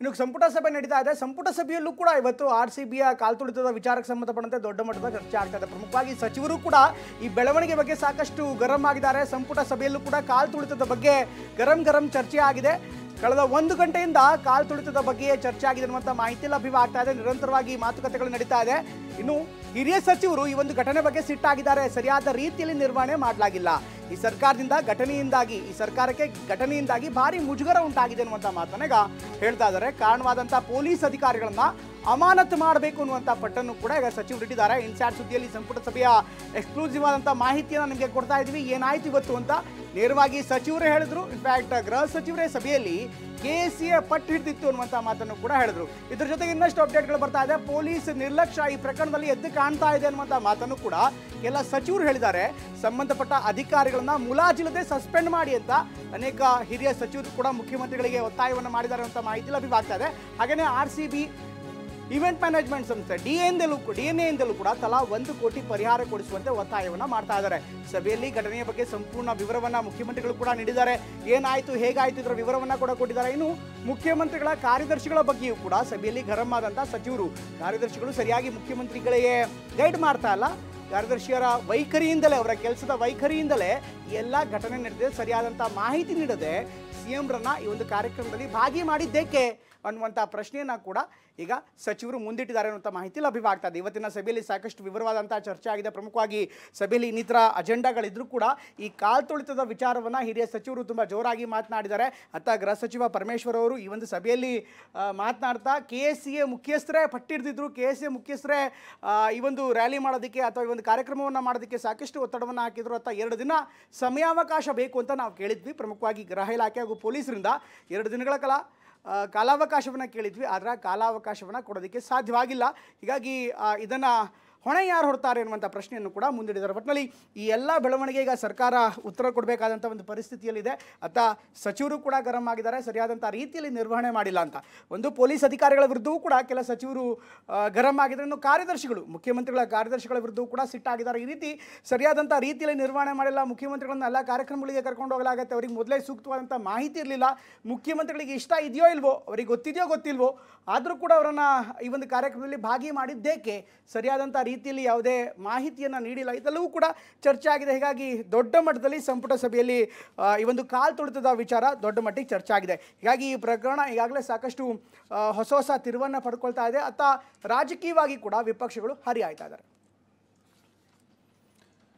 ಇನ್ನು ಸಂಪುಟ ಸಭೆ ನಡೀತಾ ಇದೆ. ಸಂಪುಟ ಸಭೆಯಲ್ಲೂ ಕೂಡ ಇವತ್ತು RCBಯ ಕಾಲ್ತುಳಿತದ ವಿಚಾರಕ್ಕೆ ಸಂಬಂಧಪಟ್ಟಂತೆ ದೊಡ್ಡ ಮಟ್ಟದ ಚರ್ಚೆ ಆಗ್ತಾ ಇದೆ. ಪ್ರಮುಖವಾಗಿ ಸಚಿವರು ಕೂಡ ಈ ಬೆಳವಣಿಗೆ ಬಗ್ಗೆ ಸಾಕಷ್ಟು ಗರಂ ಆಗಿದ್ದಾರೆ. ಸಂಪುಟ ಸಭೆಯಲ್ಲೂ ಕೂಡ ಕಾಲ್ತುಳಿತದ ಬಗ್ಗೆ ಗರಂ ಚರ್ಚೆ ಆಗಿದೆ. ಕಳೆದ 1 ಗಂಟೆಯಿಂದ ಕಾಲ್ತುಳಿತದ ಬಗ್ಗೆ ಚರ್ಚೆ ಆಗಿದೆ ಅನ್ನುವಂಥ ಮಾಹಿತಿ ಲಭ್ಯವಾಗ್ತಾ ಇದೆ. ನಿರಂತರವಾಗಿ ಮಾತುಕತೆಗಳು ನಡೀತಾ ಇದೆ. ಇನ್ನು ಹಿರಿಯ ಸಚಿವರು ಈ ಒಂದು ಘಟನೆ ಬಗ್ಗೆ ಸಿಟ್ಟಾಗಿದ್ದಾರೆ. ಸರಿಯಾದ ರೀತಿಯಲ್ಲಿ ನಿರ್ವಹಣೆ ಮಾಡಲಾಗಿಲ್ಲ. ಈ ಸರ್ಕಾರದಿಂದ ಈ ಸರ್ಕಾರಕ್ಕೆ ಘಟನೆಯಿಂದಾಗಿ ಭಾರಿ ಮುಜುಗರ ಉಂಟಾಗಿದೆ ಅನ್ನುವಂಥ ಮಾತನ್ನ ಈಗ ಹೇಳ್ತಾ ಇದ್ದಾರೆ. ಕಾರಣವಾದಂಥ ಪೊಲೀಸ್ ಅಧಿಕಾರಿಗಳನ್ನ ಅಮಾನತು ಮಾಡಬೇಕು ಅನ್ನುವಂಥ ಪಟ್ಟನ್ನು ಕೂಡ ಈಗ ಸಚಿವರು ಇಟ್ಟಿದ್ದಾರೆ. ಇನ್ಸ್ಯಾಟ್ ಸುದ್ದಿಯಲ್ಲಿ ಸಂಪುಟ ಸಭೆಯ ಎಕ್ಸ್ಕ್ಲೂಸಿವ್ ಆದಂಥ ಮಾಹಿತಿಯನ್ನು ನಿಮಗೆ ಕೊಡ್ತಾ ಇದ್ದೀವಿ. ಏನಾಯ್ತು ಇವತ್ತು ಅಂತ ನೇರವಾಗಿ ಸಚಿವರೇ ಹೇಳಿದ್ರು. ಇನ್ಫ್ಯಾಕ್ಟ್ ಗೃಹ ಸಚಿವರೇ ಸಭೆಯಲ್ಲಿ KSCA ಪಟ್ಟು ಹಿಡಿದಿತ್ತು ಅನ್ನುವಂಥ ಮಾತನ್ನು ಕೂಡ ಹೇಳಿದ್ರು. ಇದ್ರ ಜೊತೆಗೆ ಇನ್ನಷ್ಟು ಅಪ್ಡೇಟ್ಗಳು ಬರ್ತಾ ಇದೆ. ಪೊಲೀಸ್ ನಿರ್ಲಕ್ಷ್ಯ ಈ ಪ್ರಕರಣದಲ್ಲಿ ಎದ್ದು ಕಾಣ್ತಾ ಇದೆ ಅನ್ನುವಂಥ ಮಾತನ್ನು ಕೂಡ ಎಲ್ಲ ಸಚಿವರು ಹೇಳಿದ್ದಾರೆ. ಸಂಬಂಧಪಟ್ಟ ಅಧಿಕಾರಿಗಳನ್ನ ಮುಲಾಜಿಲ್ಲದೆ ಸಸ್ಪೆಂಡ್ ಮಾಡಿ ಅಂತ ಅನೇಕ ಹಿರಿಯ ಸಚಿವರು ಕೂಡ ಮುಖ್ಯಮಂತ್ರಿಗಳಿಗೆ ಒತ್ತಾಯವನ್ನು ಮಾಡಿದ್ದಾರೆ ಅಂತ ಮಾಹಿತಿ ಲಭ್ಯವಾಗ್ತಾ ಇದೆ. ಹಾಗೆಯೇ RCB ಇವೆಂಟ್ ಮ್ಯಾನೇಜ್ಮೆಂಟ್ ಸಂಸ್ಥೆ DNA ಕೂಡ ತಲಾ 1 ಕೋಟಿ ಪರಿಹಾರ ಕೊಡಿಸುವಂತೆ ಒತ್ತಾಯವನ್ನು ಮಾಡ್ತಾ ಇದ್ದಾರೆ. ಸಭೆಯಲ್ಲಿ ಘಟನೆಯ ಬಗ್ಗೆ ಸಂಪೂರ್ಣ ವಿವರವನ್ನು ಮುಖ್ಯಮಂತ್ರಿಗಳು ಕೂಡ ನೀಡಿದ್ದಾರೆ. ಏನಾಯಿತು, ಹೇಗಾಯಿತು ಇದರ ವಿವರವನ್ನು ಕೂಡ ಕೊಟ್ಟಿದ್ದಾರೆ. ಇನ್ನು ಮುಖ್ಯಮಂತ್ರಿಗಳ ಕಾರ್ಯದರ್ಶಿಗಳ ಬಗ್ಗೆಯೂ ಕೂಡ ಸಭೆಯಲ್ಲಿ ಗರಂ ಆದಂಥ ಸಚಿವರು, ಕಾರ್ಯದರ್ಶಿಗಳು ಸರಿಯಾಗಿ ಮುಖ್ಯಮಂತ್ರಿಗಳಿಗೆ ಗೈಡ್ ಮಾಡ್ತಾ ಇಲ್ಲ. ಕಾರ್ಯದರ್ಶಿಯರ ವೈಖರಿಯಿಂದಲೇ, ಅವರ ಕೆಲಸದ ವೈಖರಿಯಿಂದಲೇ ಎಲ್ಲ ಘಟನೆ ನಡೆದಿದೆ. ಸರಿಯಾದಂಥ ಮಾಹಿತಿ ನೀಡದೆ CMರನ್ನ ಈ ಒಂದು ಕಾರ್ಯಕ್ರಮದಲ್ಲಿ ಭಾಗಿ ಮಾಡಿದ್ದೇಕೆ ಅನ್ನುವಂಥ ಪ್ರಶ್ನೆಯನ್ನು ಕೂಡ ಈಗ ಸಚಿವರು ಮುಂದಿಟ್ಟಿದ್ದಾರೆ ಅನ್ನುವಂಥ ಮಾಹಿತಿ ಲಭ್ಯವಾಗ್ತಾ ಇದೆ. ಇವತ್ತಿನ ಸಭೆಯಲ್ಲಿ ಸಾಕಷ್ಟು ವಿವರವಾದಂಥ ಚರ್ಚೆ ಆಗಿದೆ. ಪ್ರಮುಖವಾಗಿ ಸಭೆಯಲ್ಲಿ ಇನ್ನಿತರ ಅಜೆಂಡಾಗಳಿದ್ರೂ ಕೂಡ ಈ ಕಾಲ್ತುಳಿತದ ವಿಚಾರವನ್ನು ಹಿರಿಯ ಸಚಿವರು ತುಂಬ ಜೋರಾಗಿ ಮಾತನಾಡಿದ್ದಾರೆ. ಅತ್ತ ಗೃಹ ಸಚಿವ ಪರಮೇಶ್ವರ್ ಅವರು ಈ ಒಂದು ಸಭೆಯಲ್ಲಿ ಮಾತನಾಡ್ತಾ KSCA ಮುಖ್ಯಸ್ಥರೇ ಪಟ್ಟಿಡ್ದಿದ್ರು, KSCA ಮುಖ್ಯಸ್ಥರೇ ಈ ಒಂದು ರ್ಯಾಲಿ ಮಾಡೋದಕ್ಕೆ ಅಥವಾ ಈ ಒಂದು ಕಾರ್ಯಕ್ರಮವನ್ನು ಮಾಡೋದಕ್ಕೆ ಸಾಕಷ್ಟು ಒತ್ತಡವನ್ನು ಹಾಕಿದ್ರು. ಅಥವಾ 2 ದಿನ ಸಮಯಾವಕಾಶ ಬೇಕು ಅಂತ ನಾವು ಕೇಳಿದ್ವಿ. ಪ್ರಮುಖವಾಗಿ ಗೃಹ ಇಲಾಖೆ ಹಾಗೂ ಪೊಲೀಸರಿಂದ 2 ದಿನಗಳ ಕಾಲಾವಕಾಶವನ್ನು ಕೇಳಿದ್ವಿ. ಆದರೆ ಕಾಲಾವಕಾಶವನ್ನು ಕೊಡೋದಕ್ಕೆ ಸಾಧ್ಯವಾಗಿಲ್ಲ. ಹೀಗಾಗಿ ಇದನ್ನು ಹೊಣೆ ಯಾರು ಹೊಡ್ತಾರೆ ಅನ್ನುವಂಥ ಪ್ರಶ್ನೆಯನ್ನು ಕೂಡ ಮುಂದಿಡಿದ್ದಾರೆ. ಒಟ್ಟಿನಲ್ಲಿ ಈ ಎಲ್ಲ ಬೆಳವಣಿಗೆ ಈಗ ಸರ್ಕಾರ ಉತ್ತರ ಕೊಡಬೇಕಾದಂಥ ಒಂದು ಪರಿಸ್ಥಿತಿಯಲ್ಲಿದೆ. ಅತ್ತ ಸಚಿವರು ಕೂಡ ಗರಂ ಆಗಿದ್ದಾರೆ. ಸರಿಯಾದಂಥ ರೀತಿಯಲ್ಲಿ ನಿರ್ವಹಣೆ ಮಾಡಿಲ್ಲ ಅಂತ. ಒಂದು ಪೊಲೀಸ್ ಅಧಿಕಾರಿಗಳ ವಿರುದ್ಧವೂ ಕೂಡ ಕೆಲ ಸಚಿವರು ಗರಂ ಆಗಿದ್ದಾರೆ. ಇನ್ನು ಕಾರ್ಯದರ್ಶಿಗಳು, ಮುಖ್ಯಮಂತ್ರಿಗಳ ಕಾರ್ಯದರ್ಶಿಗಳ ವಿರುದ್ಧವೂ ಕೂಡ ಸಿಟ್ಟಾಗಿದ್ದಾರೆ. ಈ ರೀತಿ ಸರಿಯಾದಂಥ ರೀತಿಯಲ್ಲಿ ನಿರ್ವಹಣೆ ಮಾಡಿಲ್ಲ. ಮುಖ್ಯಮಂತ್ರಿಗಳನ್ನ ಎಲ್ಲ ಕಾರ್ಯಕ್ರಮಗಳಿಗೆ ಕರ್ಕೊಂಡು ಹೋಗಲಾಗುತ್ತೆ. ಅವರಿಗೆ ಮೊದಲೇ ಸೂಕ್ತವಾದಂಥ ಮಾಹಿತಿ ಇರಲಿಲ್ಲ. ಮುಖ್ಯಮಂತ್ರಿಗಳಿಗೆ ಇಷ್ಟ ಇದೆಯೋ ಇಲ್ವೋ, ಅವರಿಗೆ ಗೊತ್ತಿದೆಯೋ ಗೊತ್ತಿಲ್ವೋ, ಆದರೂ ಕೂಡ ಅವರನ್ನು ಈ ಒಂದು ಕಾರ್ಯಕ್ರಮದಲ್ಲಿ ಭಾಗಿ ಮಾಡಿದ್ದೇಕೆ, ಸರಿಯಾದಂಥ ರೀತಿಯಲ್ಲಿ ಯಾವುದೇ ಮಾಹಿತಿಯನ್ನು ನೀಡಿಲ್ಲ. ಇದೆಲ್ಲವೂ ಕೂಡ ಚರ್ಚೆ ಆಗಿದೆ. ಹೀಗಾಗಿ ದೊಡ್ಡ ಮಟ್ಟದಲ್ಲಿ ಸಂಪುಟ ಸಭೆಯಲ್ಲಿ ಈ ಒಂದು ಕಾಲ್ತುಳಿತದ ವಿಚಾರ ದೊಡ್ಡ ಮಟ್ಟಿಗೆ ಚರ್ಚೆ ಆಗಿದೆ. ಹೀಗಾಗಿ ಈ ಪ್ರಕರಣ ಈಗಾಗಲೇ ಸಾಕಷ್ಟು ಹೊಸ ತಿರುವನ್ನು ಪಡ್ಕೊಳ್ತಾ ಇದೆ. ಅತ್ತ ರಾಜಕೀಯವಾಗಿ ಕೂಡ ವಿಪಕ್ಷಗಳು ಹರಿಯಾಯ್ತಾ ಇದ್ದಾರೆ.